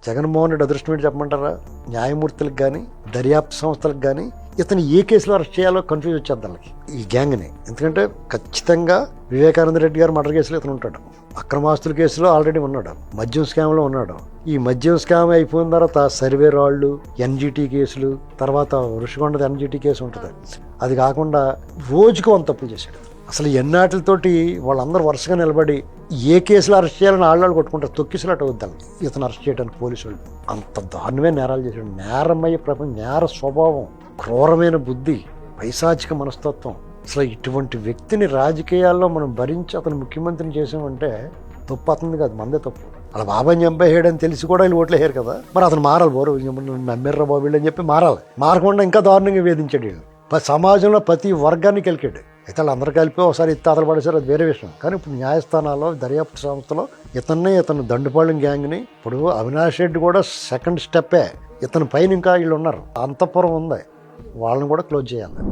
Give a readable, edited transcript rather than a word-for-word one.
జగన్మోహన్ రెడ్డి అదృష్టం ఏంటి చెప్పమంటారా? న్యాయమూర్తులకు కానీ దర్యాప్తు సంస్థలకు కానీ ఇతను ఏ కేసులో అరెస్ట్ చేయాలో కన్ఫ్యూజ్ వచ్చేది వాళ్ళకి, ఈ గ్యాంగ్ని. ఎందుకంటే ఖచ్చితంగా వివేకానంద రెడ్డి గారు మర్డర్ కేసులో ఇతను ఉంటాడు, అక్రమాస్తుల కేసులో ఆల్రెడీ ఉన్నాడు, మద్యం స్కామ్లో ఉన్నాడు. ఈ మద్యం స్కామ్ అయిపోయిన తర్వాత సర్వే రాళ్ళు, ఎన్జిటి కేసులు, తర్వాత ఋషికొండ ఎన్జిటి కేసు ఉంటుంది. అది కాకుండా రోజుకు 100 తప్పులు చేశాడు. అసలు ఎన్నాటితోటి వాళ్ళందరూ వరుసగా నిలబడి ఏ కేసులో అరెస్ట్ చేయాలని ఆళ్ళు కొట్టుకుంటారు, తొక్కిసలాట వద్దాలి ఇతను అరెస్ట్ చేయడానికి పోలీసు వాళ్ళు. అంత దారుణమైన నేరాలు చేశాడు. నేరమయ్యే ప్రపంచం, నేర స్వభావం, క్రూరమైన బుద్ధి, పైశాచిక మనస్తత్వం. అసలు ఇటువంటి వ్యక్తిని రాజకీయాల్లో మనం భరించి అతను ముఖ్యమంత్రిని చేసామంటే తప్పు అతనిది కాదు, మందే తప్పు. అలా బాబాని చంపేయడని తెలిసి కూడా వీళ్ళు ఓట్లు వేయరు కదా, మరి అతను మారాలి. బోరు నమ్మిర్రా బాబు వీళ్ళు అని చెప్పి మారాలి. మారకుండా ఇంకా దారుణంగా వేధించాడు వీళ్ళు. సమాజంలో ప్రతి వర్గానికి వెళ్ళాడు. అయితే వాళ్ళందరూ కలిపి ఒకసారి ఇత్తాతలు పడేసారు, అది వేరే విషయం. కానీ ఇప్పుడు న్యాయస్థానాల్లో, దర్యాప్తు సంస్థలో ఇతను దండుపాళెం గ్యాంగ్ని, ఇప్పుడు అవినాష్ రెడ్డి కూడా సెకండ్ స్టెప్పే. ఇతని పైన ఇంకా వీళ్ళు ఉన్నారు, అంతఃపురం ఉంది, వాళ్ళని కూడా క్లోజ్ చేయాలి.